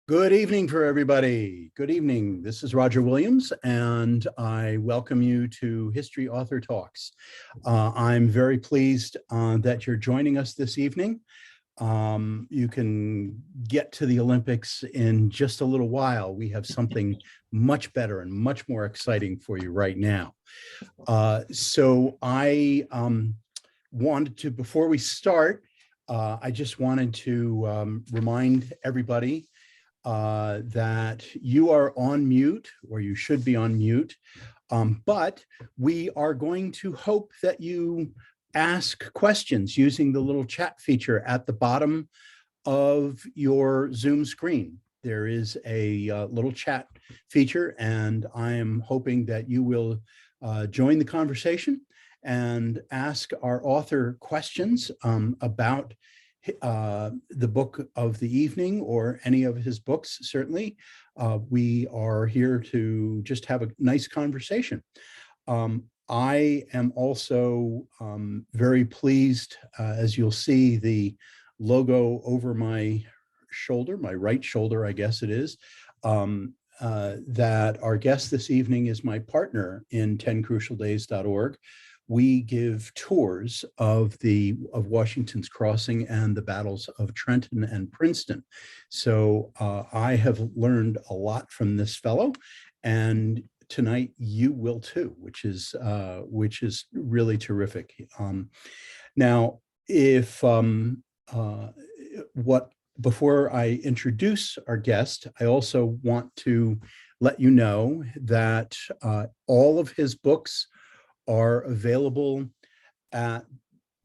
Good evening for everybody. Good evening. This is Roger Williams, and I welcome you to History Author Talks. I'm very pleased that you're joining us this evening. You can get to the Olympics in just a little while. We have something much better and much more exciting for you right now. So I wanted to, before we start, I just wanted to remind everybody that you are on mute, or you should be on mute, but we are going to hope that you ask questions using the little chat feature at the bottom of your Zoom screen. There is a little chat feature, and I am hoping that you will join the conversation and ask our author questions about the book of the evening or any of his books. Certainly, we are here to just have a nice conversation. I am also very pleased, as you'll see the logo over my shoulder, my right shoulder, I guess it is, that our guest this evening is my partner in 10crucialdays.org. We give tours of Washington's Crossing and the battles of Trenton and Princeton. So I have learned a lot from this fellow, and tonight you will too, which is really terrific. Now, before I introduce our guest, I also want to let you know that all of his books are available at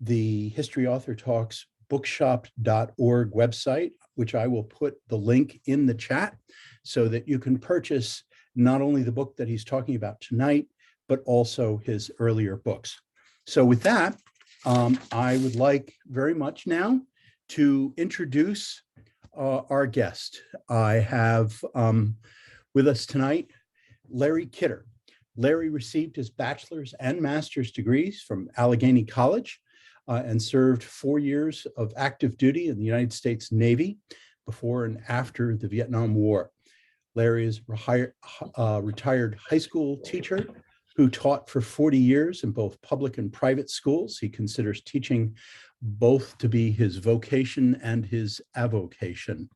the History Author Talks bookshop.org website, which I will put the link in the chat so that you can purchase not only the book that he's talking about tonight, but also his earlier books. So with that, I would like very much now to introduce our guest. I have with us tonight Larry Kidder. Larry received his bachelor's and master's degrees from Allegheny College and served 4 years of active duty in the United States Navy before and after the Vietnam War. Larry is a retired high school teacher who taught for 40 years in both public and private schools. He considers teaching both to be his vocation and his avocation.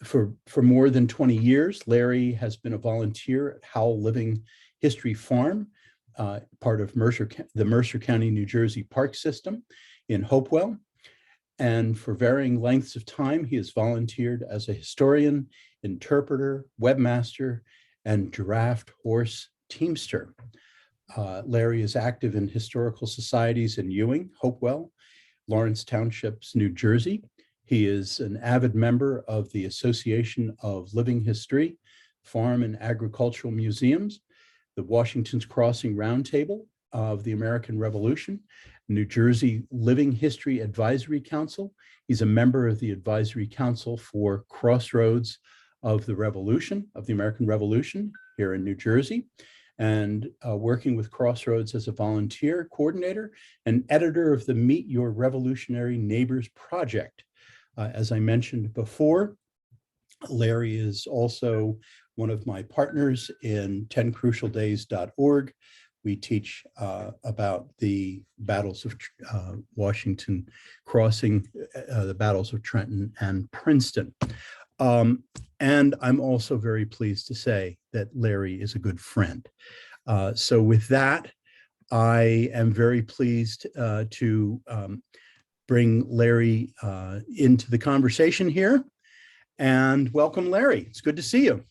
For more than 20 years, Larry has been a volunteer at Howell Living History Farm, part of the Mercer County, New Jersey Park System in Hopewell. And for varying lengths of time, he has volunteered as a historian, interpreter, webmaster, and draft horse teamster. Larry is active in historical societies in Ewing, Hopewell, Lawrence Townships, New Jersey. He is an avid member of the Association of Living History, Farm and Agricultural Museums, the Washington's Crossing Roundtable of the American Revolution, New Jersey Living History Advisory Council. He's a member of the Advisory Council for Crossroads of the Revolution, of the American Revolution here in New Jersey, and working with Crossroads as a volunteer coordinator and editor of the Meet Your Revolutionary Neighbors Project. As I mentioned before, Larry is also one of my partners in 10crucialdays.org. We teach about the battles of Washington Crossing, the battles of Trenton and Princeton. And I'm also very pleased to say that Larry is a good friend. So with that, I am very pleased to bring Larry into the conversation here. And welcome, Larry. It's good to see you.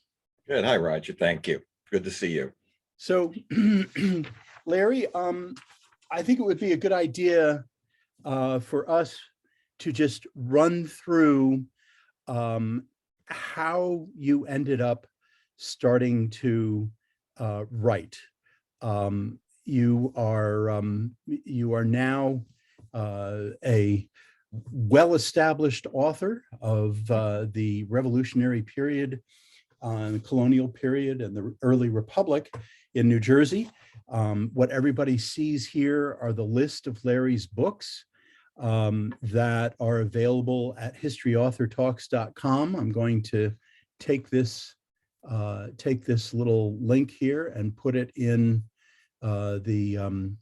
Good. Hi, Roger. Thank you. Good to see you. So, Larry, I think it would be a good idea for us to just run through how you ended up starting to write. You are now a well-established author of the Revolutionary period, the colonial period, and the early Republic in New Jersey. What everybody sees here are the list of Larry's books. that are available at historyauthortalks.com. I'm going to take this little link here and put it in the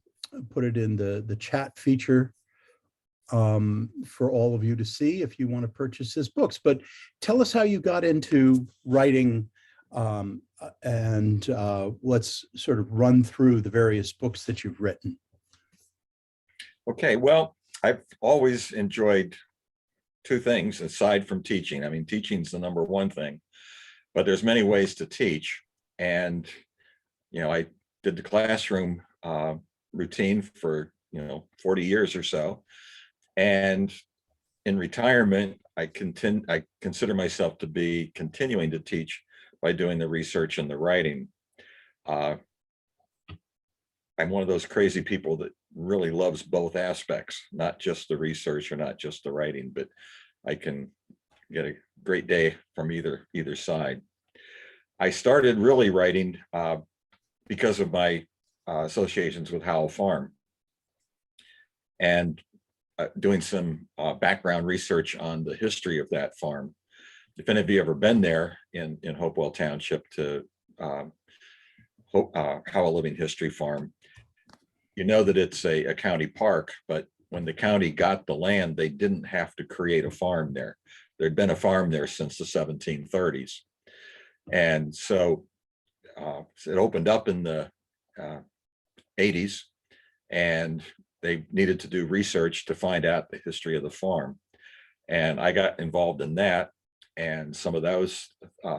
chat feature for all of you to see if you want to purchase his books. But tell us how you got into writing, and let's sort of run through the various books that you've written. Okay, well, I've always enjoyed two things aside from teaching. I mean, teaching's the number one thing, but there's many ways to teach. And, I did the classroom routine for, 40 years or so. And in retirement, I consider myself to be continuing to teach by doing the research and the writing. I'm one of those crazy people that really loves both aspects, not just the research or not just the writing, but I can get a great day from either side. I started really writing because of my associations with Howell Farm and doing some background research on the history of that farm. If any of you ever been there in Hopewell Township to Howell Living History Farm, you know that it's a county park, but when the county got the land, they didn't have to create a farm there. There'd been a farm there since the 1730s. And so it opened up in the 80s, and they needed to do research to find out the history of the farm. And I got involved in that. And some of those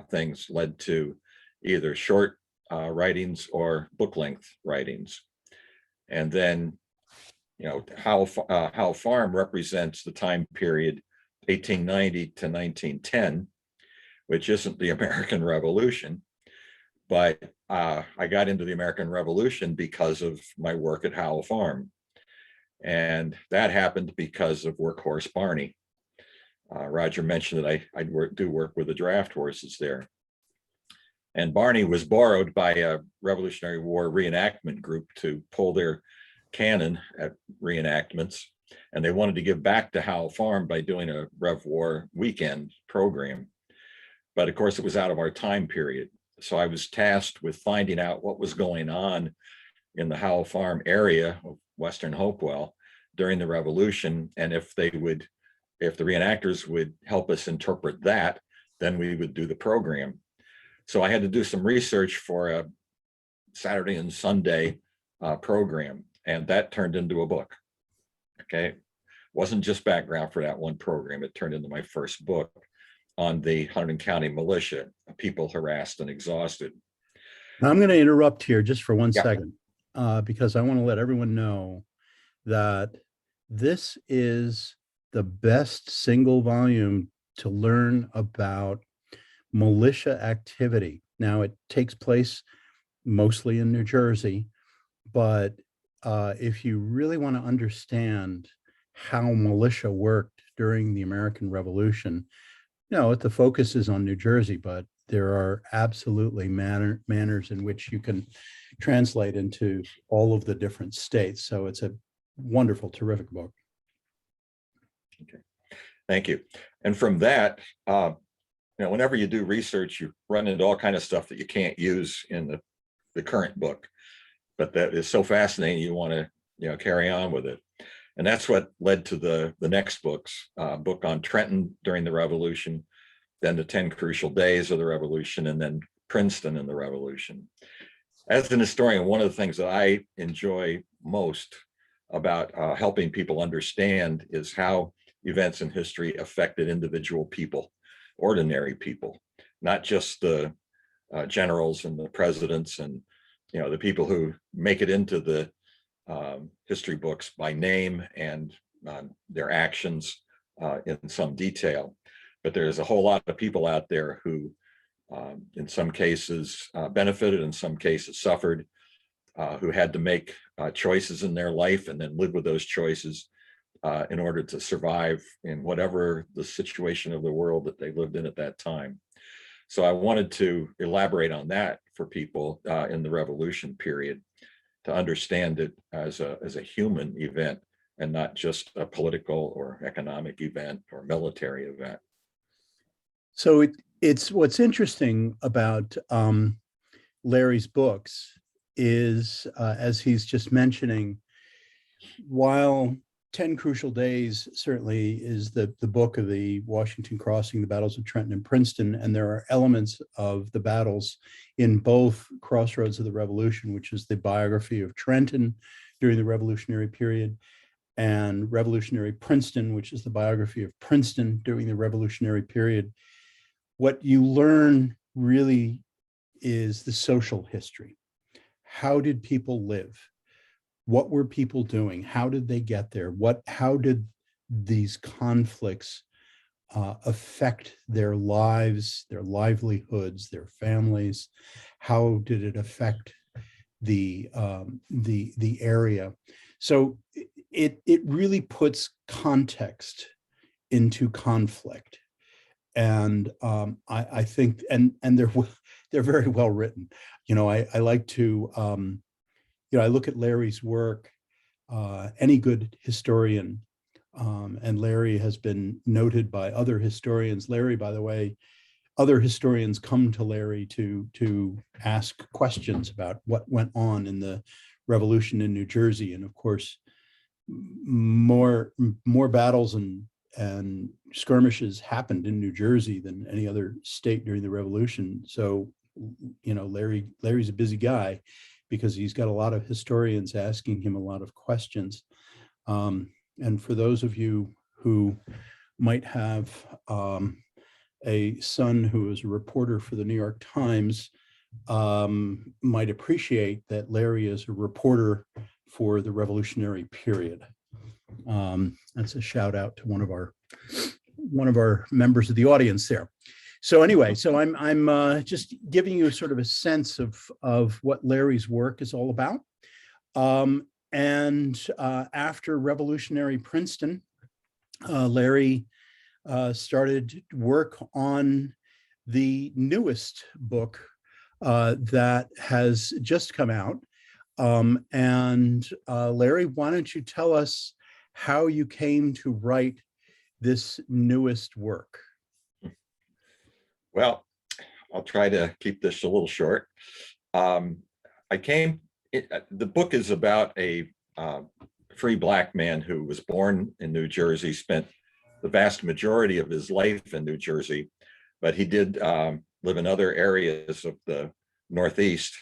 things led to either short writings or book length writings. And then, Howell Farm represents the time period 1890 to 1910, which isn't the American Revolution. But I got into the American Revolution because of my work at Howell Farm. And that happened because of Workhorse Barney. Roger mentioned that I do work with the draft horses there. And Barney was borrowed by a Revolutionary War reenactment group to pull their cannon at reenactments. And they wanted to give back to Howell Farm by doing a Rev War weekend program. But of course, it was out of our time period. So I was tasked with finding out what was going on in the Howell Farm area of Western Hopewell during the Revolution. And if the reenactors would help us interpret that, then we would do the program. So I had to do some research for a Saturday and Sunday program, and that turned into a book. Okay, wasn't just background for that one program. It turned into my first book on the Hunterdon County Militia, people harassed and exhausted. Now I'm going to interrupt here just for one Yeah. second, because I want to let everyone know that this is the best single volume to learn about militia activity. Now, it takes place mostly in New Jersey, but if you really want to understand how militia worked during the American Revolution, the focus is on New Jersey, but there are absolutely manners in which you can translate into all of the different states. So it's a wonderful, terrific book. Okay, thank you. And from that, whenever you do research, you run into all kinds of stuff that you can't use in the current book, but that is so fascinating, you want to carry on with it. And that's what led to the next books, book on Trenton during the Revolution, then the 10 Crucial Days of the Revolution, and then Princeton and the Revolution. As an historian, one of the things that I enjoy most about helping people understand is how events in history affected individual people, ordinary people, not just the generals and the presidents and the people who make it into the history books by name and their actions in some detail. But there's a whole lot of people out there who in some cases benefited, in some cases suffered, who had to make choices in their life and then live with those choices in order to survive in whatever the situation of the world that they lived in at that time. So I wanted to elaborate on that for people in the Revolution period to understand it as a human event and not just a political or economic event or military event. So it's what's interesting about Larry's books is, as he's just mentioning, while 10 Crucial Days certainly is the book of the Washington Crossing, the battles of Trenton and Princeton, and there are elements of the battles in both Crossroads of the Revolution, which is the biography of Trenton during the Revolutionary period, and Revolutionary Princeton, which is the biography of Princeton during the Revolutionary period. What you learn really is the social history. How did people live? What were people doing? How did they get there? How did these conflicts affect their lives, their livelihoods, their families? How did it affect the area? So it really puts context into conflict. And I think, and they're very well written. I like to, I look at Larry's work. Any good historian, and Larry has been noted by other historians. Larry, by the way, other historians come to Larry to ask questions about what went on in the revolution in New Jersey, and of course, more battles and skirmishes happened in New Jersey than any other state during the revolution. So, Larry's a busy guy because he's got a lot of historians asking him a lot of questions. And for those of you who might have a son who is a reporter for the New York Times, might appreciate that Larry is a reporter for the Revolutionary period. That's a shout out to one of our members of the audience there. So anyway, so I'm just giving you sort of a sense of what Larry's work is all about. And after Revolutionary Princeton, Larry started work on the newest book that has just come out. And Larry, why don't you tell us how you came to write this newest work? Well, I'll try to keep this a little short. The book is about a free Black man who was born in New Jersey, spent the vast majority of his life in New Jersey, but he did live in other areas of the Northeast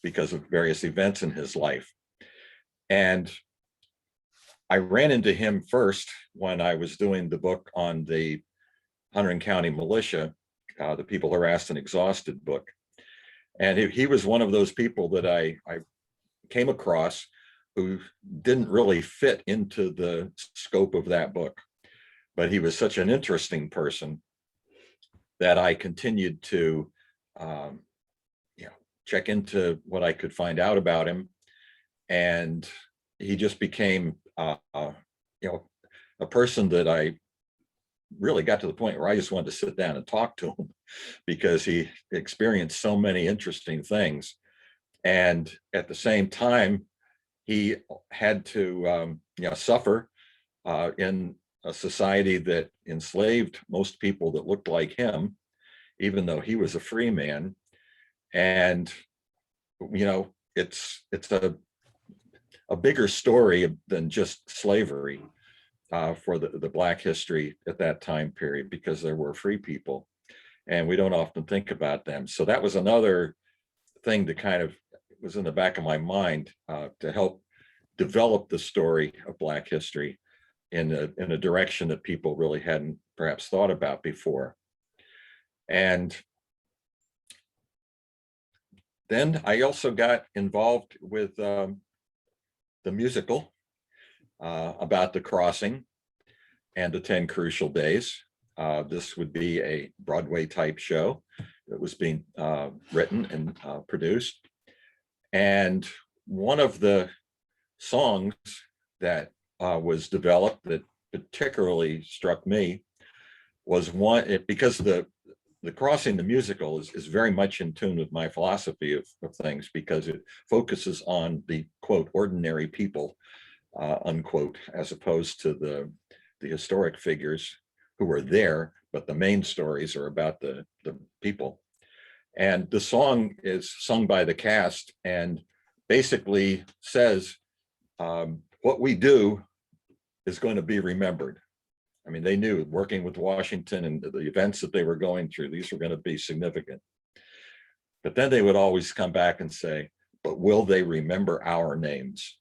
because of various events in his life. And I ran into him first when I was doing the book on the Hunterdon County Militia, the People Harassed and Exhausted book. And he was one of those people that I came across who didn't really fit into the scope of that book. But he was such an interesting person that I continued to check into what I could find out about him. And he just became a person that I really got to the point where I just wanted to sit down and talk to him because he experienced so many interesting things. And at the same time, he had to suffer in a society that enslaved most people that looked like him, even though he was a free man. And it's a bigger story than just slavery for the Black history at that time period, because there were free people and we don't often think about them. So that was another thing that kind of was in the back of my mind to help develop the story of Black history in a direction that people really hadn't perhaps thought about before. And then I also got involved with the musical about the crossing and the 10 Crucial Days. This would be a Broadway type show that was being written and produced. And one of the songs that was developed that particularly struck me was because the Crossing, the musical, is very much in tune with my philosophy of things, because it focuses on the, quote, ordinary people unquote, as opposed to the historic figures who were there, but the main stories are about the people. And the song is sung by the cast and basically says, what we do is going to be remembered. I mean, they knew working with Washington and the events that they were going through, these were going to be significant. But then they would always come back and say, but will they remember our names?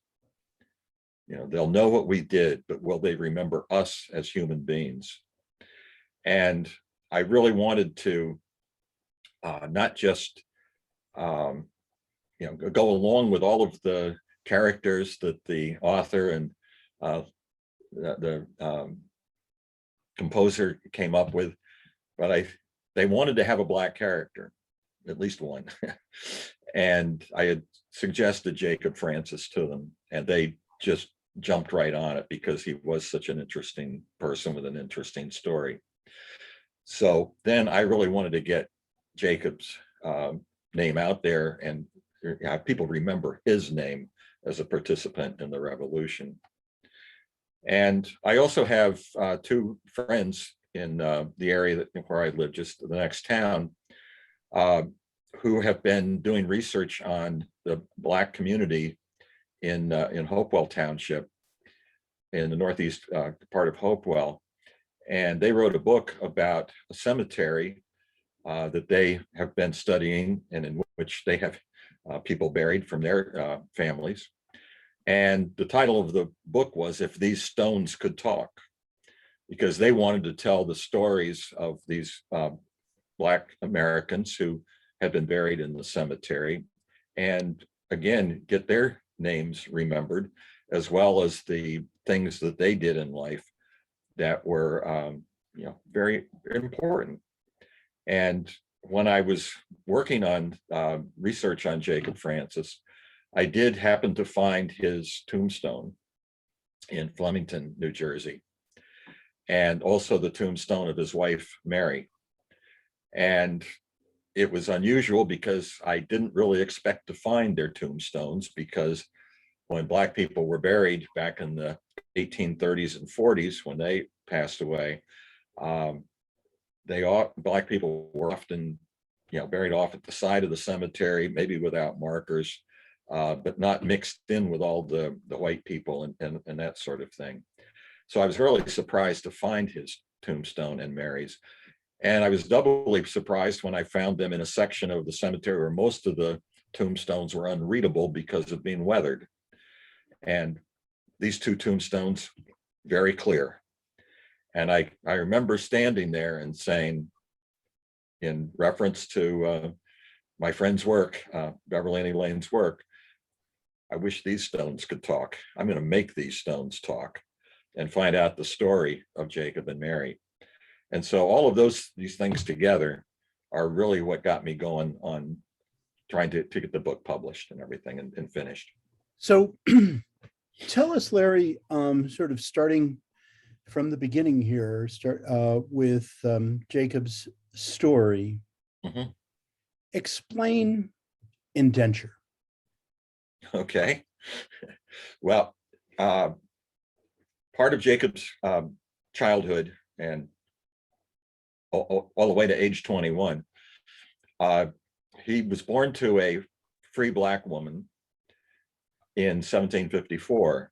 You know, they'll know what we did, but will they remember us as human beings? And I really wanted to not just, go along with all of the characters that the author and the composer came up with, but they wanted to have a Black character, at least one. And I had suggested Jacob Francis to them, and they just jumped right on it because he was such an interesting person with an interesting story. So then I really wanted to get Jacob's name out there and have people remember his name as a participant in the revolution. And I also have two friends in the area where I live, just the next town, who have been doing research on the Black community in Hopewell Township, in the northeast part of Hopewell. And they wrote a book about a cemetery that they have been studying, and in which they have people buried from their families. And the title of the book was If These Stones Could Talk, because they wanted to tell the stories of these Black Americans who had been buried in the cemetery, and again, get their names remembered, as well as the things that they did in life that were very important. And when I was working on research on Jacob Francis, I did happen to find his tombstone in Flemington, New Jersey, and also the tombstone of his wife, Mary. And it was unusual because I didn't really expect to find their tombstones, because when Black people were buried back in the 1830s and 40s, when they passed away, Black people were often, buried off at the side of the cemetery, maybe without markers, but not mixed in with all the white people and that sort of thing. So I was really surprised to find his tombstone and Mary's. And I was doubly surprised when I found them in a section of the cemetery where most of the tombstones were unreadable because of being weathered. And these two tombstones, very clear. And I remember standing there and saying, in reference to my friend's work, Beverly Annie Lane's work, I wish these stones could talk. I'm going to make these stones talk and find out the story of Jacob and Mary. And so all of these things together are really what got me going on trying to get the book published and everything and finished. So tell us, Larry, sort of starting from the beginning here, start with Jacob's story. Mm-hmm. Explain indenture. Okay. Well, part of Jacob's childhood and all the way to age 21, he was born to a free Black woman in 1754,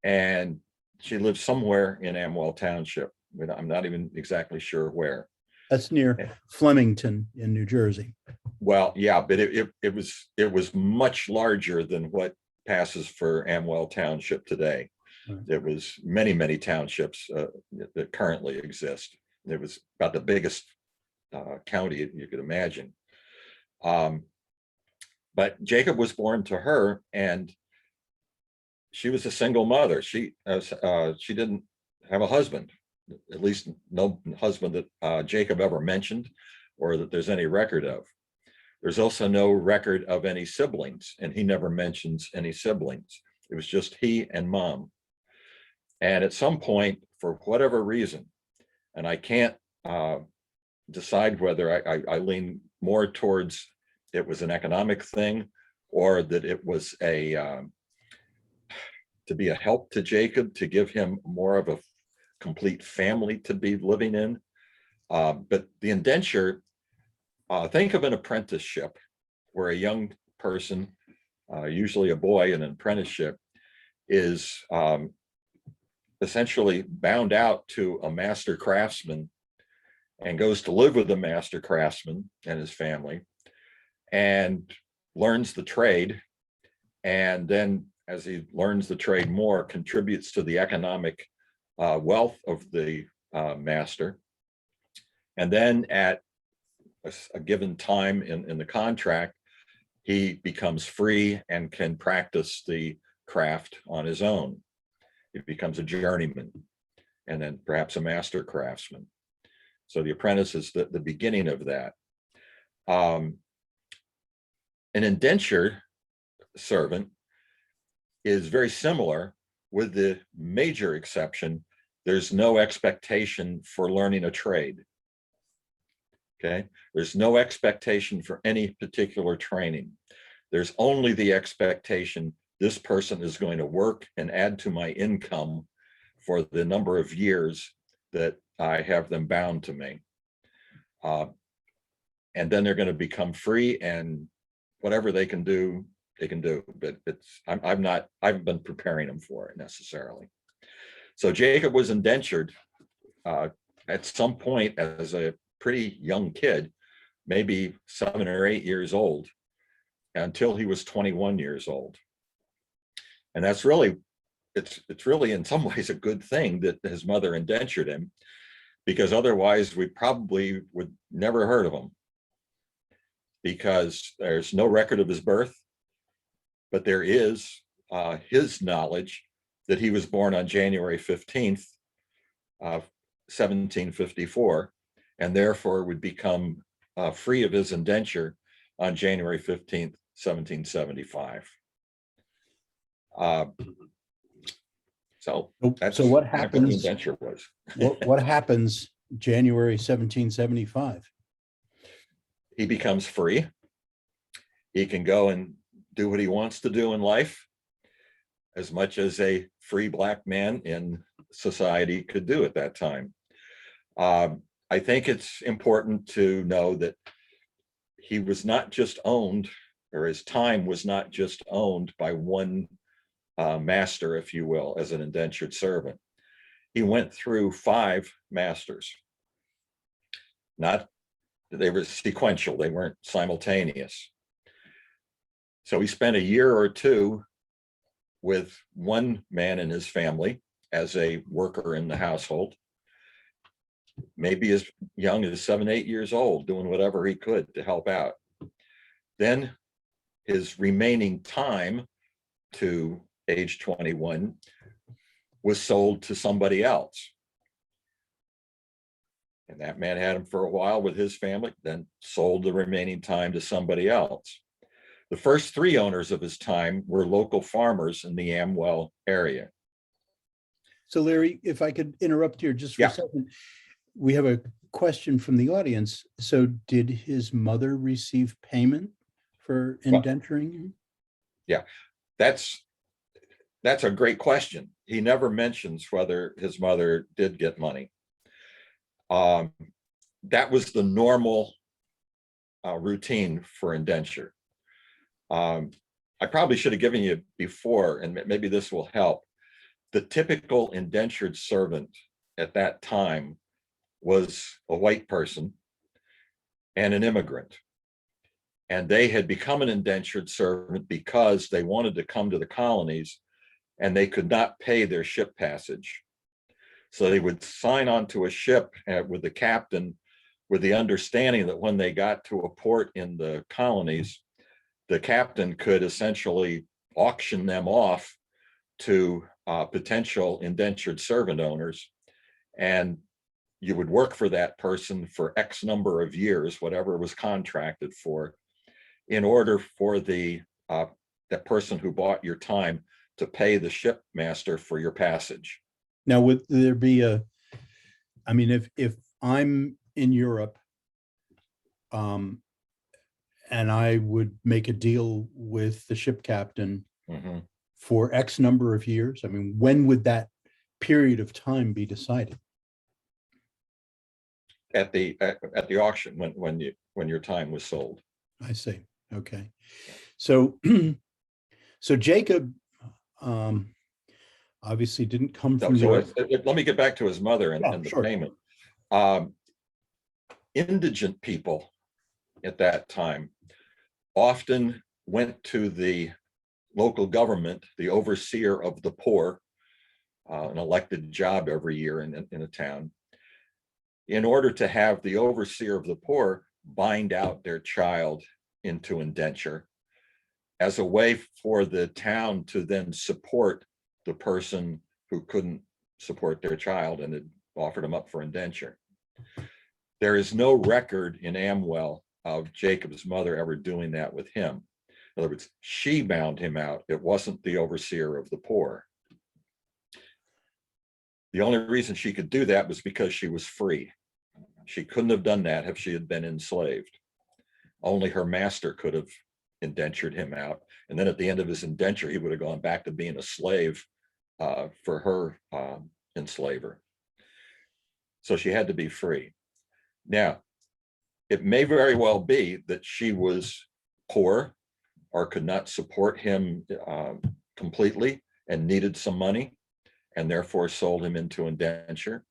and she lived somewhere in Amwell Township. I'm not even exactly sure where. That's near Flemington in New Jersey. Well, yeah, but it was much larger than what passes for Amwell Township today. Right. It was many townships that currently exist. It was about the biggest county you could imagine. But Jacob was born to her, and she was a single mother. She didn't have a husband, at least no husband that Jacob ever mentioned or that there's any record of. There's also no record of any siblings, and he never mentions any siblings. It was just he and mom. And at some point, for whatever reason, and I can't decide whether I lean more towards it was an economic thing or that it was to be a help to Jacob, to give him more of a complete family to be living in. But the indenture, think of an apprenticeship where a young person, usually a boy in an apprenticeship, is essentially bound out to a master craftsman and goes to live with the master craftsman and his family and learns the trade. And then as he learns the trade more, contributes to the economic wealth of the master. And then at a given time in the contract, he becomes free and can practice the craft on his own. He becomes a journeyman and then perhaps a master craftsman. So the apprentice is the beginning of that. An indentured servant is very similar, with the major exception, there's no expectation for learning a trade. Okay, there's no expectation for any particular training. There's only the expectation this person is going to work and add to my income for the number of years that I have them bound to me. And then they're going to become free, and whatever they can do, they can do. But I've been preparing them for it necessarily. So Jacob was indentured at some point as a pretty young kid, maybe 7 or 8 years old, until he was 21 years old. And that's really, it's really in some ways a good thing that his mother indentured him, because otherwise we probably would never heard of him, because there's no record of his birth, but there is his knowledge that he was born on January 15th, 1754, and therefore would become free of his indenture on January 15th, 1775. So what happens? The indenture was. what happens January 1775? He becomes free. He can go and do what he wants to do in life, as much as a free Black man in society could do at that time. I think it's important to know that he was not just owned, or his time was not just owned by one master, if you will, as an indentured servant. He went through 5 masters. They were sequential, they weren't simultaneous. So he spent a year or 2 with one man in his family as a worker in the household, maybe as young as 7, 8 years old, doing whatever he could to help out. Then his remaining time to age 21 was sold to somebody else. And that man had him for a while with his family, then sold the remaining time to somebody else. The first 3 owners of his time were local farmers in the Amwell area. So Larry, if I could interrupt here just for a second, we have a question from the audience. So did his mother receive payment for indenturing him? Yeah, that's a great question. He never mentions whether his mother did get money. That was the normal routine for indenture. I probably should have given you before, and maybe this will help. The typical indentured servant at that time was a white person and an immigrant. And they had become an indentured servant because they wanted to come to the colonies and they could not pay their ship passage. So they would sign onto a ship with the captain with the understanding that when they got to a port in the colonies, the captain could essentially auction them off to potential indentured servant owners. And you would work for that person for X number of years, whatever was contracted for, in order for that person who bought your time to pay the shipmaster for your passage. Now, would there be if I'm in Europe, and I would make a deal with the ship captain for X number of years? I mean, when would that period of time be decided? At the auction, when your time was sold. I see. Okay. So, so Jacob obviously didn't come from let me get back to his mother and the sure. payment. Indigent people at that time often went to the local government, the overseer of the poor, an elected job every year in a town, in order to have the overseer of the poor bind out their child into indenture as a way for the town to then support the person who couldn't support their child and had offered them up for indenture. There is no record in Amwell of Jacob's mother ever doing that with him. In other words, she bound him out. It wasn't the overseer of the poor. The only reason she could do that was because she was free. She couldn't have done that if she had been enslaved. Only her master could have indentured him out. And then at the end of his indenture, he would have gone back to being a slave for her enslaver. So she had to be free. Now, it may very well be that she was poor or could not support him completely and needed some money and therefore sold him into indenture.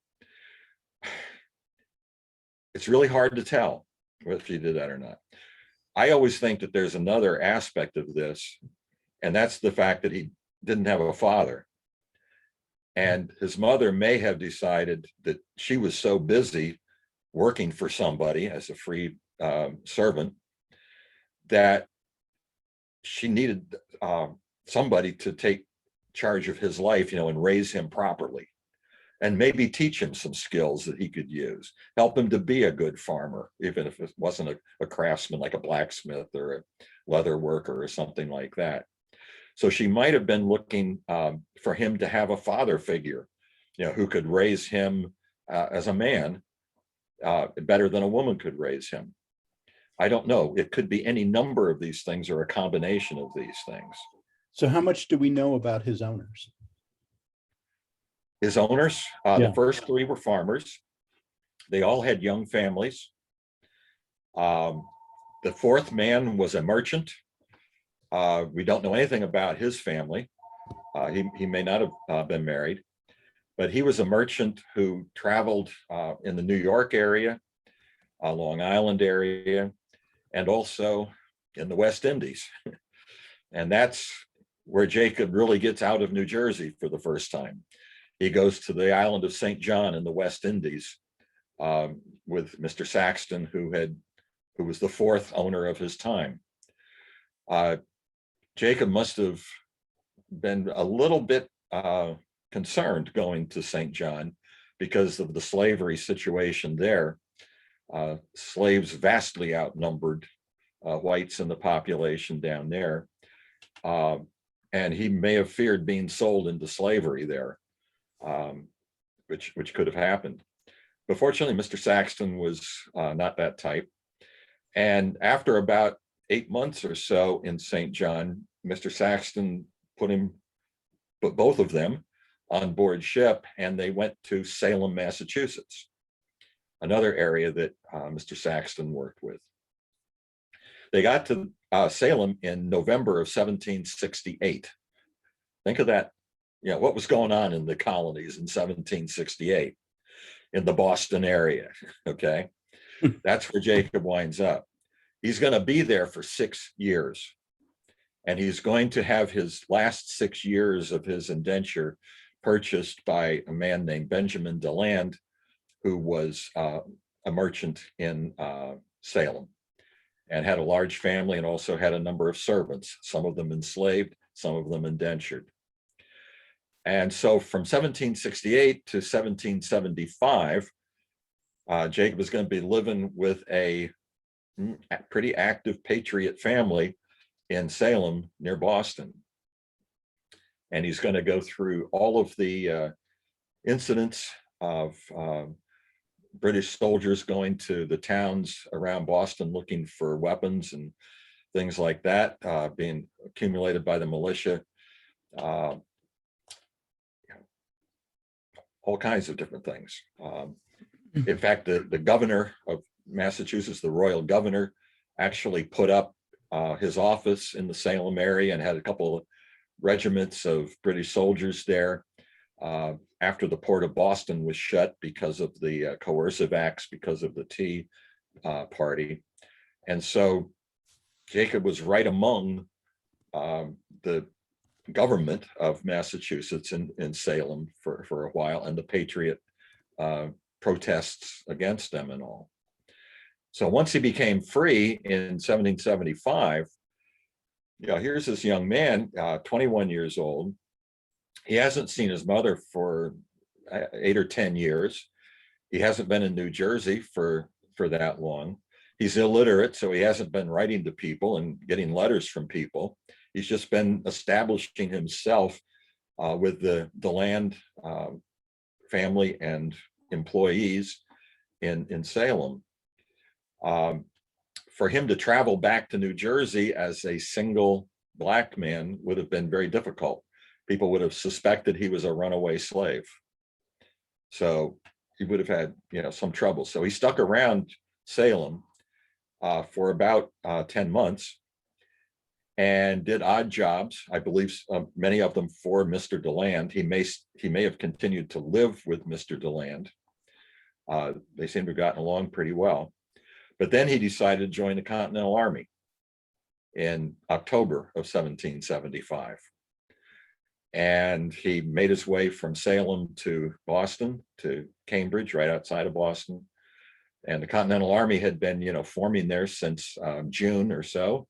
It's really hard to tell if she did that or not. I always think that there's another aspect of this, and that's the fact that he didn't have a father. And his mother may have decided that she was so busy working for somebody as a free servant that she needed somebody to take charge of his life, and raise him properly, and maybe teach him some skills that he could use, help him to be a good farmer, even if it wasn't a craftsman like a blacksmith or a leather worker or something like that. So she might have been looking for him to have a father figure, who could raise him as a man better than a woman could raise him. I don't know. It could be any number of these things or a combination of these things. So how much do we know about his owners? His owners, the first three were farmers. They all had young families. The fourth man was a merchant. We don't know anything about his family. He may not have been married, but he was a merchant who traveled in the New York area, Long Island area, and also in the West Indies. And that's where Jacob really gets out of New Jersey for the first time. He goes to the island of St. John in the West Indies with Mr. Saxton, who was the fourth owner of his time. Jacob must have been a little bit concerned going to St. John because of the slavery situation there. Slaves vastly outnumbered whites in the population down there. And he may have feared being sold into slavery there, which could have happened. But fortunately, Mr. Saxton was not that type. And after about 8 months or so in St. John, Mr. Saxton put both of them on board ship, and they went to Salem, Massachusetts, another area that Mr. Saxton worked with. They got to Salem in November of 1768. Think of that, what was going on in the colonies in 1768 in the Boston area, okay? That's where Jacob winds up. He's going to be there for 6 years, and he's going to have his last 6 years of his indenture purchased by a man named Benjamin DeLand, who was a merchant in Salem and had a large family and also had a number of servants, some of them enslaved, some of them indentured. And so from 1768 to 1775, Jacob is going to be living with a pretty active patriot family in Salem near Boston. And he's going to go through all of the incidents of British soldiers going to the towns around Boston looking for weapons and things like that, being accumulated by the militia. uh, all kinds of different things. In fact, the governor of Massachusetts, the royal governor, actually put up his office in the Salem area and had a couple of regiments of British soldiers there after the port of Boston was shut because of the coercive acts, because of the Tea Party. And so Jacob was right among the government of Massachusetts in Salem for a while, and the Patriot protests against them and all. So once he became free in 1775, here's this young man, 21 years old. He hasn't seen his mother for 8 or 10 years. He hasn't been in New Jersey for that long. He's illiterate, so he hasn't been writing to people and getting letters from people. He's just been establishing himself with the land, family, and employees in Salem. For him to travel back to New Jersey as a single Black man would have been very difficult. People would have suspected he was a runaway slave. So he would have had, some trouble. So he stuck around Salem for about 10 months and did odd jobs. I believe many of them for Mr. DeLand. He may have continued to live with Mr. DeLand. They seem to have gotten along pretty well. But then he decided to join the Continental Army in October of 1775. And he made his way from Salem to Boston, to Cambridge, right outside of Boston. And the Continental Army had been, forming there since June or so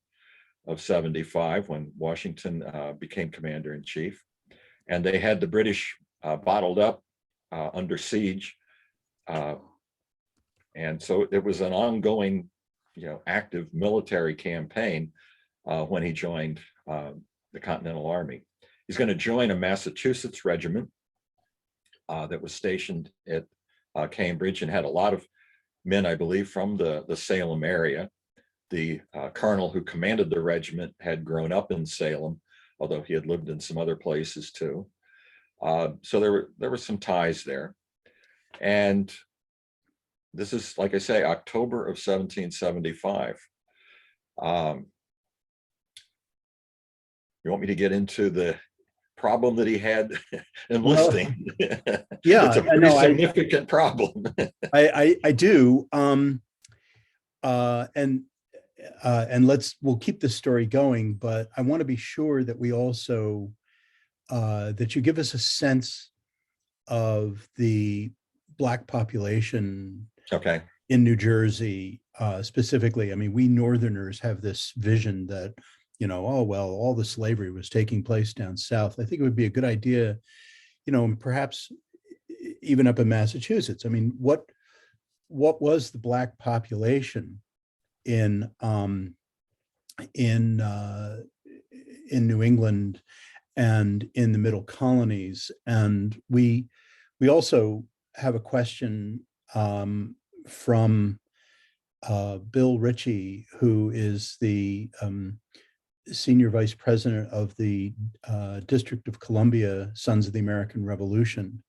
of 75, when Washington became commander-in-chief. And they had the British bottled up under siege. And so it was an ongoing, active military campaign when he joined the Continental Army. He's going to join a Massachusetts regiment that was stationed at Cambridge and had a lot of men, I believe, from the Salem area. The colonel who commanded the regiment had grown up in Salem, although he had lived in some other places too. So there were some ties there. And this is, like I say, October of 1775. You want me to get into the problem that he had enlisting? Well, yeah, it's a pretty significant problem. I do. And we'll keep this story going, but I want to be sure that we also, that you give us a sense of the Black population in New Jersey, specifically. I mean, we Northerners have this vision that, all the slavery was taking place down south. I think it would be a good idea, and perhaps even up in Massachusetts. I mean, what was the Black population in New England and in the middle colonies? And we also have a question from Bill Ritchie, who is the senior vice president of the District of Columbia Sons of the American Revolution,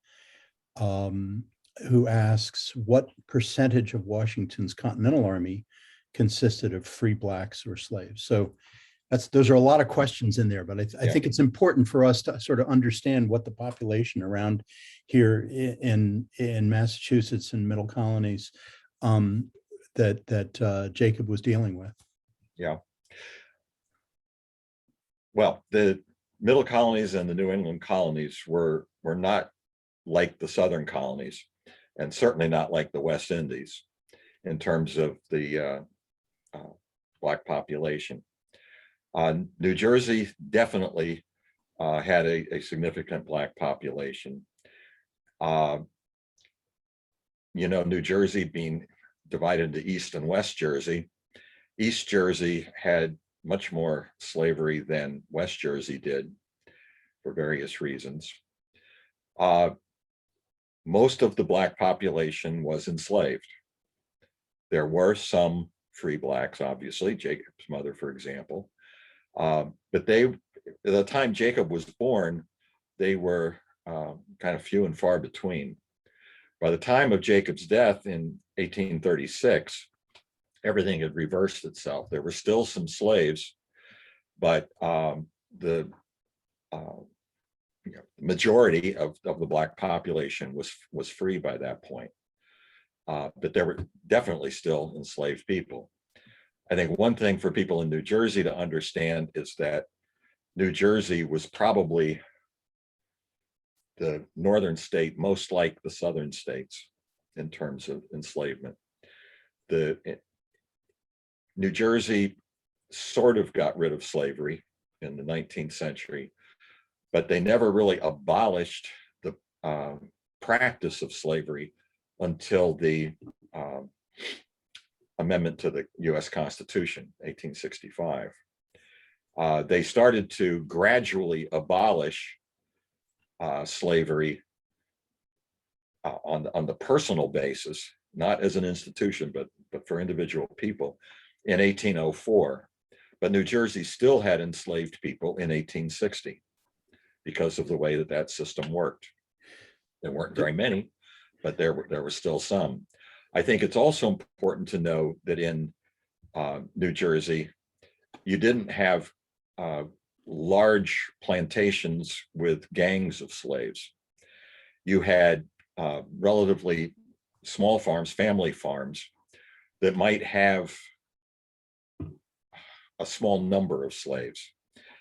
who asks what percentage of Washington's Continental Army consisted of free Blacks or slaves. So those are a lot of questions in there, but I think it's important for us to sort of understand what the population around here in Massachusetts and middle colonies that Jacob was dealing with. Yeah. Well, the middle colonies and the New England colonies were not like the Southern colonies, and certainly not like the West Indies in terms of the Black population. New Jersey definitely had a significant Black population. New Jersey being divided into East and West Jersey. East Jersey had much more slavery than West Jersey did for various reasons. Most of the Black population was enslaved. There were some free Blacks, obviously, Jacob's mother, for example, but they at the time Jacob was born, they were kind of few and far between. By the time of Jacob's death in 1836, everything had reversed itself. There were still some slaves, but the majority of the Black population was free by that point. But there were definitely still enslaved people. I think one thing for people in New Jersey to understand is that New Jersey was probably the northern state most like the southern states in terms of enslavement. New Jersey sort of got rid of slavery in the 19th century, but they never really abolished the practice of slavery until the amendment to the US Constitution, 1865. They started to gradually abolish slavery on the personal basis, not as an institution, but for individual people in 1804. But New Jersey still had enslaved people in 1860 because of the way that system worked. There weren't very many, but there were still some. I think it's also important to know that in New Jersey, you didn't have large plantations with gangs of slaves. You had relatively small farms, family farms, that might have a small number of slaves.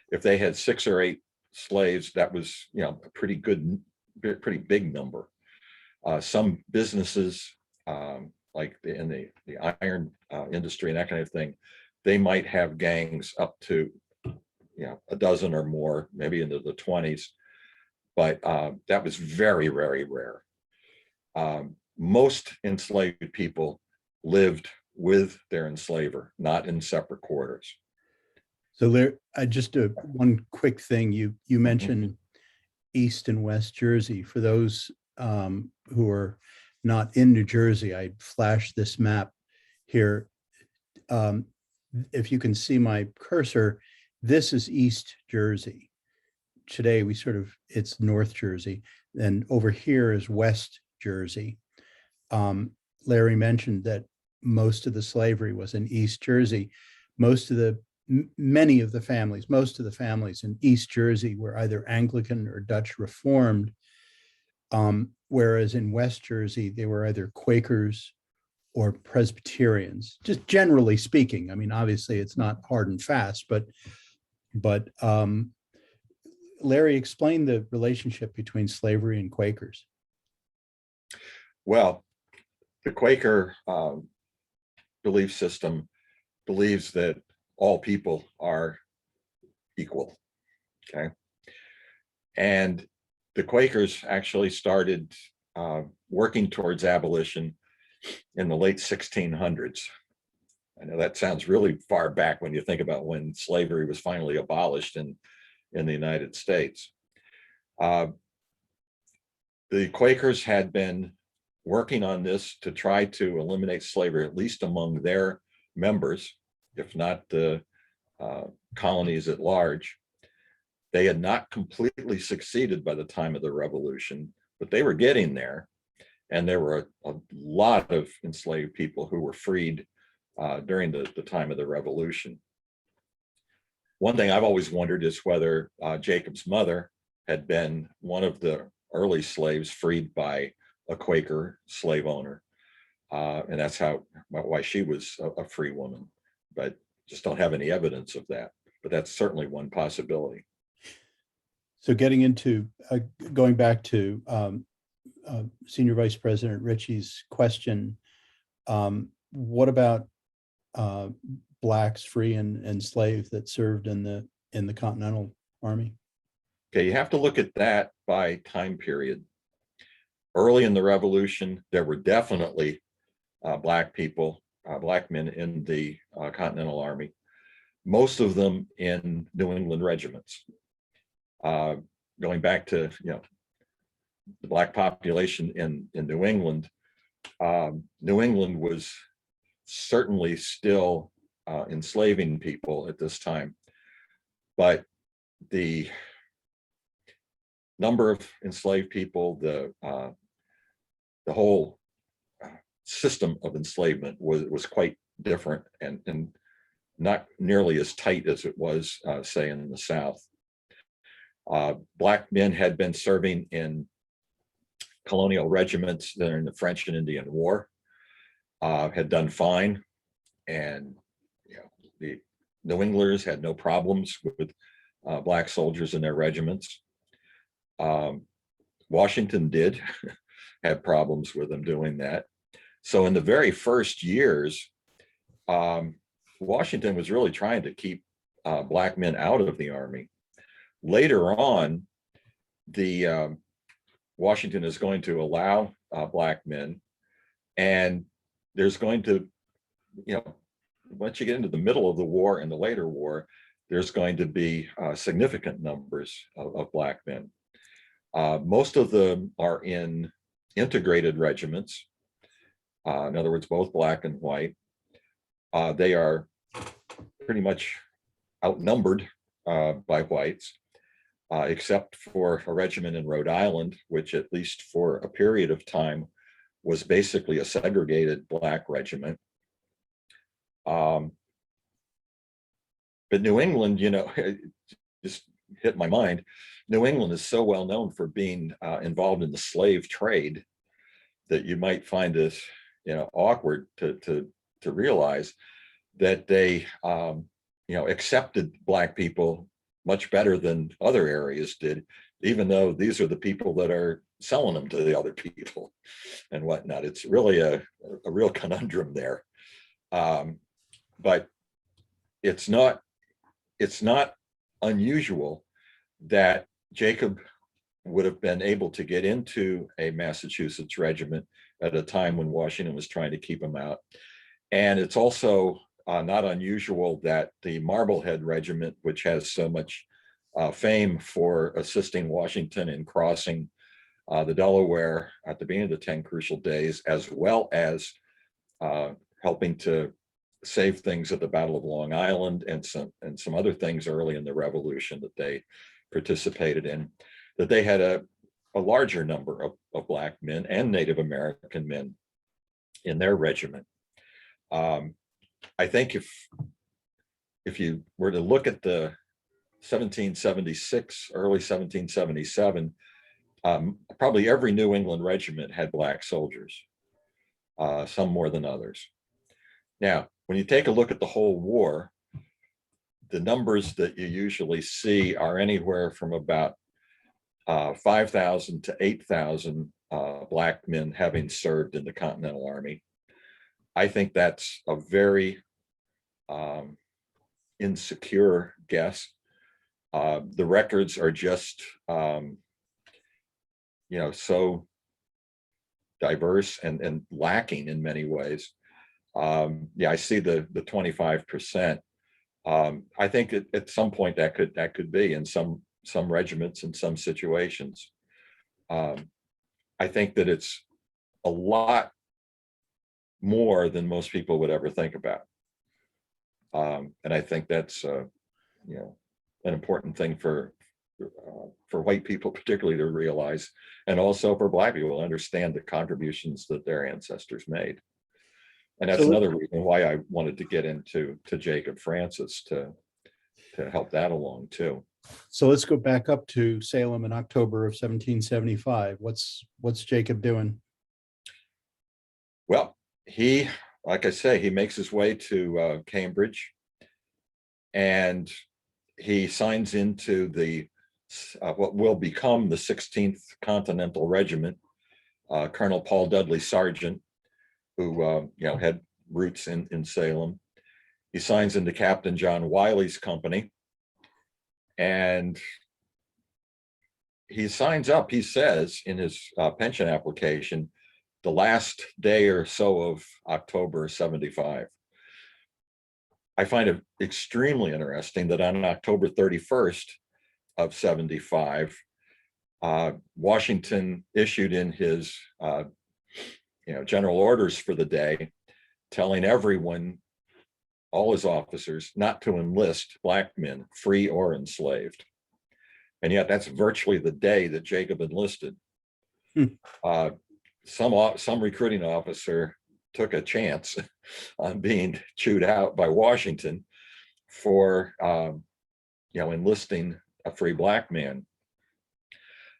If they had 6 or 8 slaves, that was, a pretty big number. Some businesses, like in the iron industry and that kind of thing, they might have gangs up to, a dozen or more, maybe into the 20s, but that was very, very rare. Most enslaved people lived with their enslaver, not in separate quarters. So just one quick thing, you mentioned East and West Jersey. For those who are not in New Jersey, I flashed this map here. If you can see my cursor, this is East Jersey. Today it's North Jersey, and over here is West Jersey. Larry mentioned that most of the slavery was in East Jersey. Most of the families in East Jersey were either Anglican or Dutch Reformed, whereas in West Jersey, they were either Quakers or Presbyterians, just generally speaking. I mean, obviously it's not hard and fast, but Larry, explain the relationship between slavery and Quakers. Well, the Quaker belief system believes that all people are equal, okay? And the Quakers actually started working towards abolition in the late 1600s. I know that sounds really far back when you think about when slavery was finally abolished in the United States. The Quakers had been working on this to try to eliminate slavery, at least among their members, if not the colonies at large. They had not completely succeeded by the time of the Revolution, but they were getting there. And there were a lot of enslaved people who were freed during the time of the Revolution. One thing I've always wondered is whether Jacob's mother had been one of the early slaves freed by a Quaker slave owner. And that's why she was a free woman, but just don't have any evidence of that. But that's certainly one possibility. So going back to Senior Vice President Ritchie's question, what about Blacks, free and enslaved, that served in the Continental Army? Okay, you have to look at that by time period. Early in the Revolution, there were definitely Black people, Black men in the Continental Army, most of them in New England regiments. Going back to the Black population in New England was certainly still enslaving people at this time, but the number of enslaved people, the whole system of enslavement was quite different and not nearly as tight as it was, say, in the South. Black men had been serving in colonial regiments during the French and Indian War, had done fine, and the New Englanders had no problems with Black soldiers in their regiments. Washington did have problems with them doing that. So in the very first years, Washington was really trying to keep Black men out of the Army. Later on, Washington is going to allow Black men, and there's going to, once you get into the middle of the war and the later war, there's going to be significant numbers of Black men. Most of them are in integrated regiments. In other words, both Black and white. They are pretty much outnumbered by whites, except for a regiment in Rhode Island, which at least for a period of time was basically a segregated Black regiment. But New England, it just hit my mind. New England is so well known for being involved in the slave trade that you might find this, awkward to realize that they, accepted Black people much better than other areas did, even though these are the people that are selling them to the other people and whatnot. It's really a real conundrum there. But it's not unusual that Jacob would have been able to get into a Massachusetts regiment at a time when Washington was trying to keep him out. And it's also not unusual that the Marblehead Regiment, which has so much fame for assisting Washington in crossing the Delaware at the beginning of the 10 Crucial Days, as well as helping to save things at the Battle of Long Island and some other things early in the Revolution that they participated in, that they had a larger number of Black men and Native American men in their regiment. I think if you were to look at the 1776, early 1777, probably every New England regiment had Black soldiers, some more than others. Now, when you take a look at the whole war, the numbers that you usually see are anywhere from about 5,000 to 8,000 Black men having served in the Continental Army. I think that's a very insecure guess. The records are just, so diverse and lacking in many ways. I see the 25%. I think at some point that could be in some regiments in some situations. I think that it's a lot more than most people would ever think about. And I think that's an important thing for white people particularly to realize, and also for Black people to understand the contributions that their ancestors made. And that's another reason why I wanted to get into Jacob Francis to help that along too. So let's go back up to Salem in October of 1775. What's Jacob doing? Well, he, like I say, he makes his way to Cambridge, and he signs into the what will become the 16th Continental Regiment. Colonel Paul Dudley Sargent, who had roots in Salem. He signs into Captain John Wiley's company, and he signs up, he says in his pension application, the last day or so of October 75. I find it extremely interesting that on October 31st of 75, Washington issued in his general orders for the day, telling everyone, all his officers, not to enlist Black men, free or enslaved. And yet that's virtually the day that Jacob enlisted. Hmm. Some recruiting officer took a chance on being chewed out by Washington for enlisting a free black man.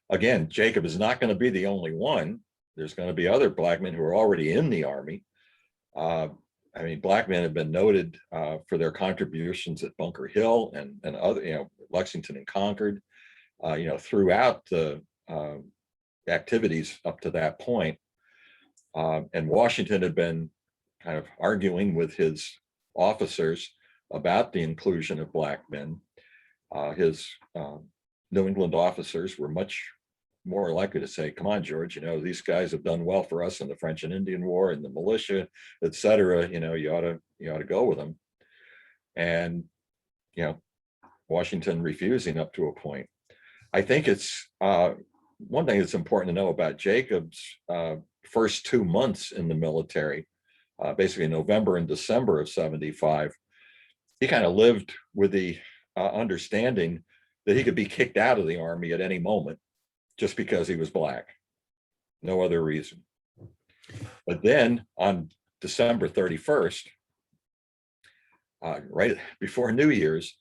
Again, Jacob is not going to be the only one. There's going to be other black men who are already in the Army. Black men have been noted for their contributions at Bunker Hill and other, Lexington and Concord, throughout the activities up to that point. And Washington had been kind of arguing with his officers about the inclusion of black men. His New England officers were much more likely to say, come on, George, these guys have done well for us in the French and Indian War and the militia, et cetera, you ought to go with them. And, Washington refusing up to a point. I think it's one thing that's important to know about Jacob's first 2 months in the military, basically November and December of 75, he kind of lived with the understanding that he could be kicked out of the Army at any moment just because he was black. No other reason. But then on December 31st, right before New Year's,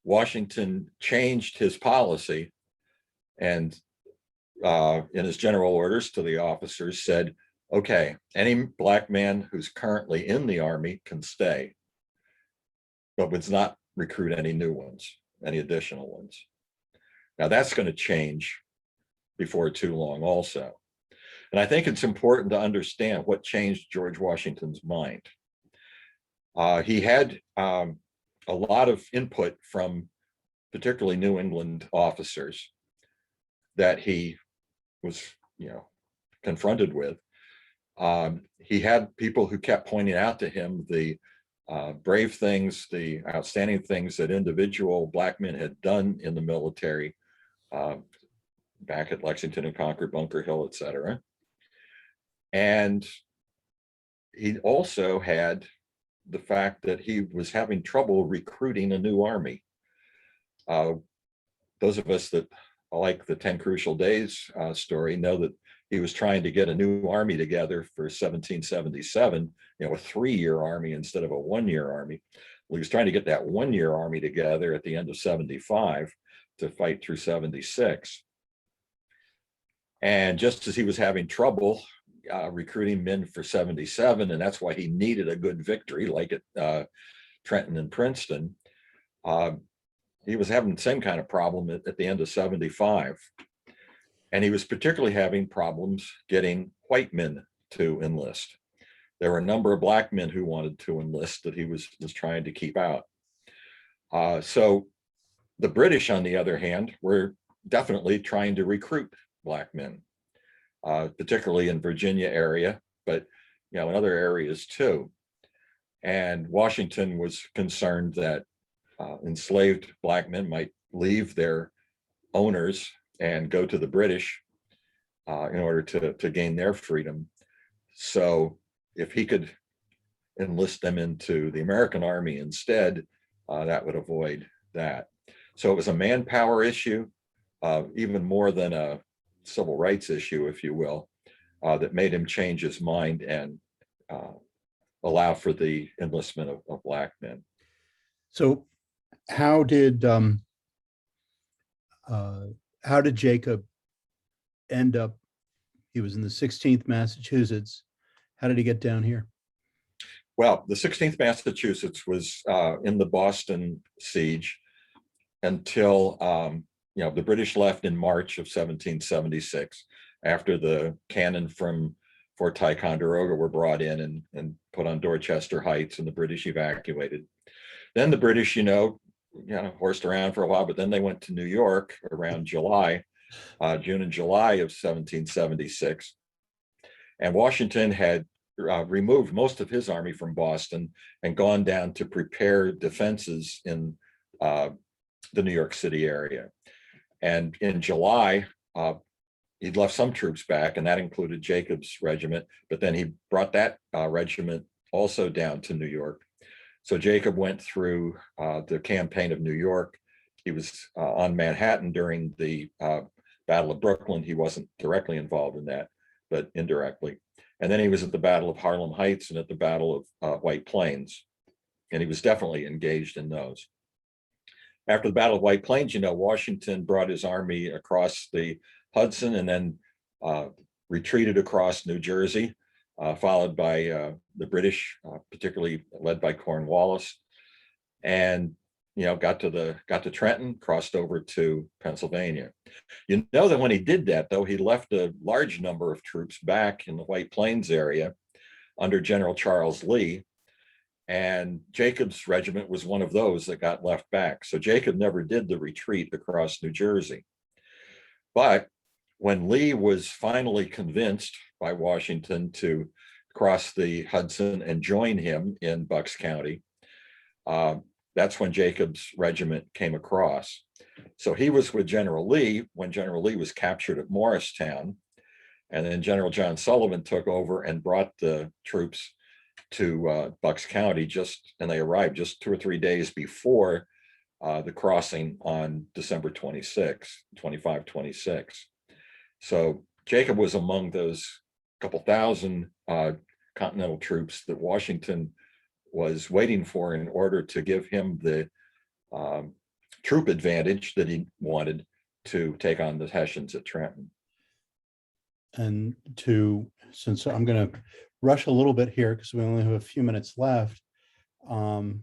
Washington changed his policy and in his general orders to the officers said, okay, any black man who's currently in the Army can stay, but does not recruit any new ones, any additional ones. Now that's going to change before too long also. And I think it's important to understand what changed George Washington's mind. He had a lot of input from particularly New England officers that he was, confronted with. He had people who kept pointing out to him the brave things, the outstanding things that individual black men had done in the military back at Lexington and Concord, Bunker Hill, et cetera. And he also had the fact that he was having trouble recruiting a new army. Those of us that like the 10 Crucial Days story know that he was trying to get a new army together for 1777, a 3-year army instead of a 1-year army. Well, he was trying to get that 1-year army together at the end of 75 to fight through 76. And just as he was having trouble recruiting men for 77, and that's why he needed a good victory like at Trenton and Princeton, he was having the same kind of problem at the end of 75. And he was particularly having problems getting white men to enlist. There were a number of black men who wanted to enlist that he was trying to keep out. So the British, on the other hand, were definitely trying to recruit black men, particularly in Virginia area, but in other areas too. And Washington was concerned that enslaved black men might leave their owners and go to the British in order to gain their freedom. So if he could enlist them into the American Army instead, that would avoid that. So it was a manpower issue, even more than a civil rights issue, if you will, that made him change his mind and allow for the enlistment of black men. So how did Jacob end up? He was in the 16th Massachusetts. How did he get down here? Well, the 16th Massachusetts was in the Boston siege until the British left in March of 1776, after the cannon from Fort Ticonderoga were brought in and put on Dorchester Heights, and the British evacuated. Then the British, horsed around for a while, but then they went to New York around June and July of 1776. And Washington had removed most of his army from Boston and gone down to prepare defenses in the New York City area. And in July, he'd left some troops back, and that included Jacob's regiment, but then he brought that regiment also down to New York. So Jacob went through the campaign of New York He was on Manhattan during the Battle of Brooklyn. He wasn't directly involved in that, but indirectly. And then he was at the Battle of Harlem Heights and at the Battle of White Plains. And he was definitely engaged in those. After the Battle of White Plains, Washington brought his army across the Hudson and then retreated across New Jersey, followed by the British, particularly led by Cornwallis, and got to Trenton, crossed over to Pennsylvania. That when he did that, though, he left a large number of troops back in the White Plains area under General Charles Lee. And Jacob's regiment was one of those that got left back. So Jacob never did the retreat across New Jersey. But when Lee was finally convinced by Washington to cross the Hudson and join him in Bucks County, that's when Jacob's regiment came across. So he was with General Lee when General Lee was captured at Morristown. And then General John Sullivan took over and brought the troops to Bucks County and they arrived just 2 or 3 days before the crossing on December 26, 25-26. So Jacob was among those couple thousand Continental troops that Washington was waiting for in order to give him the troop advantage that he wanted to take on the Hessians at Trenton. And since I'm going to rush a little bit here because we only have a few minutes left, and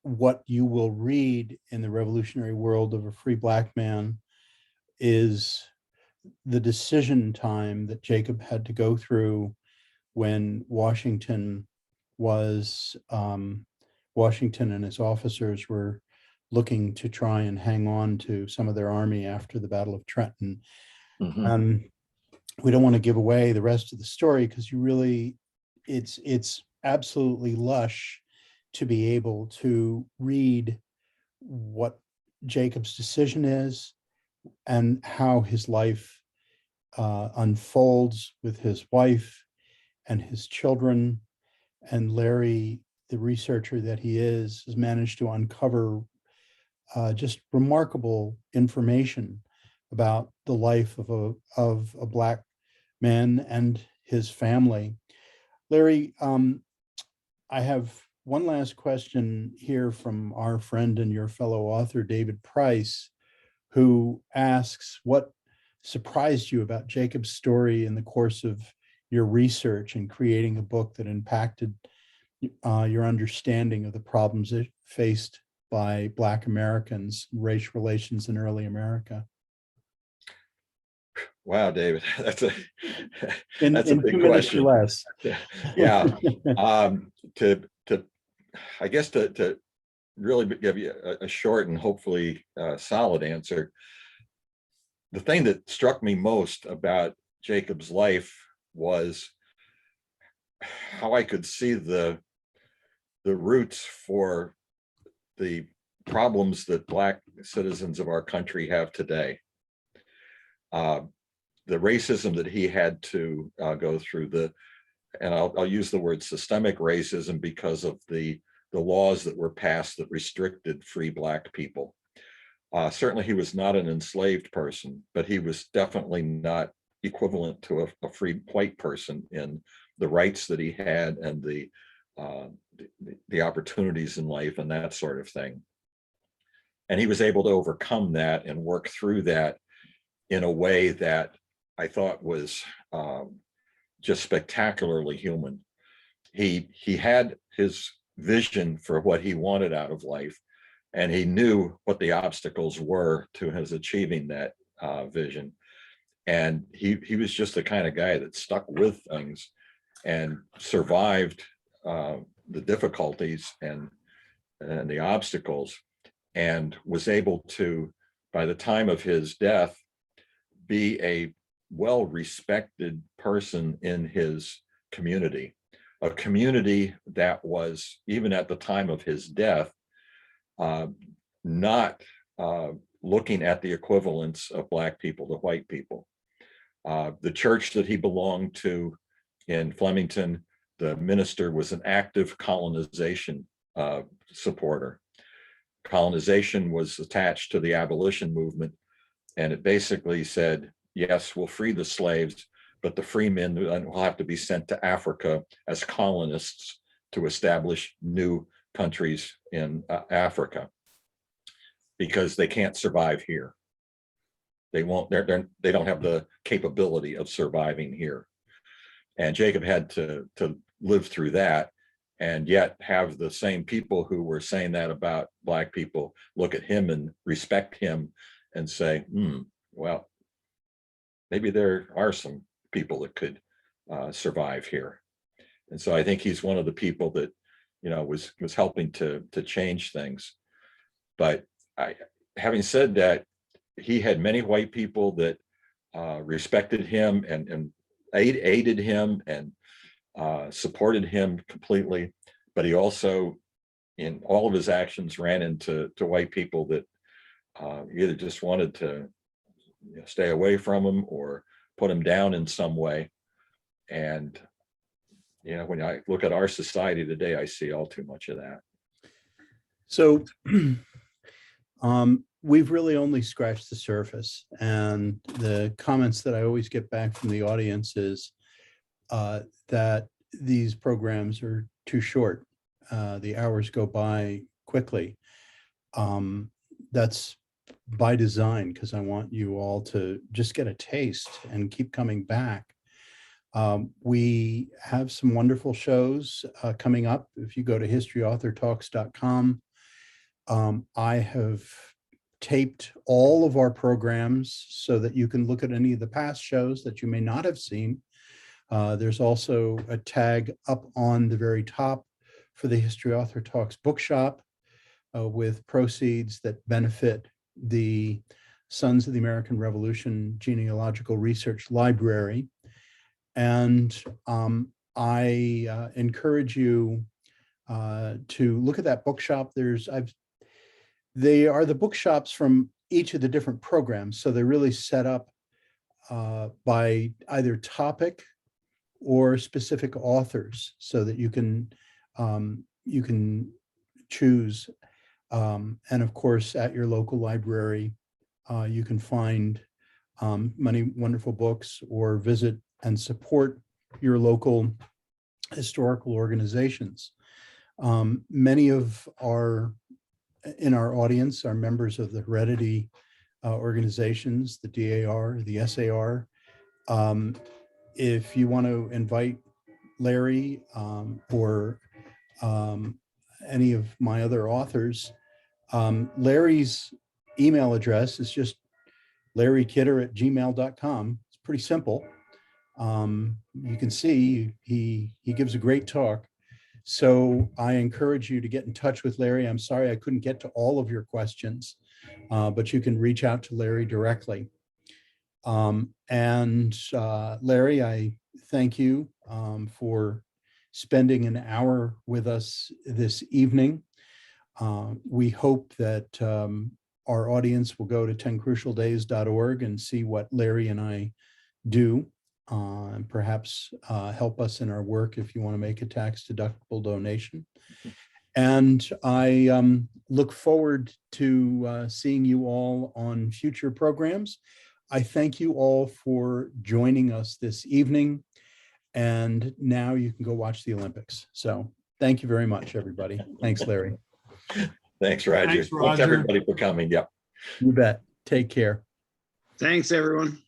what you will read in the Revolutionary World of a Free Black Man is the decision time that Jacob had to go through when Washington and his officers were looking to try and hang on to some of their army after the Battle of Trenton. Mm-hmm. We don't want to give away the rest of the story because it's absolutely lush to be able to read what Jacob's decision is and how his life unfolds with his wife and his children. And Larry, the researcher that he is, has managed to uncover just remarkable information about the life of a Black man and his family. Larry, I have one last question here from our friend and your fellow author, David Price, who asks, what surprised you about Jacob's story in the course of your research and creating a book that impacted your understanding of the problems it faced by Black Americans, race relations in early America? Wow, David, that's a in big question. Less. Yeah, I guess to really give you a short and hopefully solid answer, the thing that struck me most about Jacob's life was how I could see the roots for the problems that Black citizens of our country have today. The racism that he had to go through, and I'll use the word systemic racism because of the laws that were passed that restricted free Black people. Certainly he was not an enslaved person, but he was definitely not equivalent to a free white person in the rights that he had and the opportunities in life and that sort of thing. And he was able to overcome that and work through that in a way that I thought was just spectacularly human. He had his vision for what he wanted out of life, and he knew what the obstacles were to his achieving that vision. And he was just the kind of guy that stuck with things and survived the difficulties and the obstacles, and was able to, by the time of his death, be a well-respected person in his community, a community that was, even at the time of his death, not looking at the equivalence of Black people to white people. The church that he belonged to in Flemington, the minister was an active colonization supporter. colonization was attached to the abolition movement. And it basically said, yes, we'll free the slaves, but the free men will have to be sent to Africa as colonists to establish new countries in Africa, because they can't survive here. They won't, they don't have the capability of surviving here. And Jacob had to live through that, and yet have the same people who were saying that about Black people look at him and respect him and say, well, maybe there are some people that could survive here. And so I think he's one of the people that, you know, was helping to change things. But having said that, he had many white people that respected him and aided him and supported him completely. But he also, in all of his actions, ran into white people that either just wanted to stay away from him or put him down in some way. And, you know, when I look at our society today, I see all too much of that. So we've really only scratched the surface, and the comments that I always get back from the audience is that these programs are too short. The hours go by quickly. That's by design, because I want you all to just get a taste and keep coming back. We have some wonderful shows coming up. If you go to historyauthortalks.com, I have taped all of our programs so that you can look at any of the past shows that you may not have seen. There's also a tag up on the very top for the History Author Talks bookshop with proceeds that benefit the Sons of the American Revolution Genealogical Research Library. And I encourage you to look at that bookshop. They are the bookshops from each of the different programs. So they're really set up by either topic or specific authors, so that you can choose. And of course, at your local library, you can find many wonderful books, or visit and support your local historical organizations. Many of in our audience are members of the heredity organizations, the DAR, the SAR. If you want to invite Larry or any of my other authors, Larry's email address is just larrykidder@gmail.com. It's pretty simple. You can see he gives a great talk. So I encourage you to get in touch with Larry. I'm sorry I couldn't get to all of your questions, but you can reach out to Larry directly. Larry, I thank you for spending an hour with us this evening. We hope that our audience will go to 10crucialdays.org and see what Larry and I do, and perhaps help us in our work if you want to make a tax-deductible donation. And I look forward to seeing you all on future programs. I thank you all for joining us this evening. And now you can go watch the Olympics. So thank you very much, everybody. Thanks, Larry. Thanks, Roger. Thanks, Roger. Thanks, everybody, for coming. Yep. You bet. Take care. Thanks, everyone.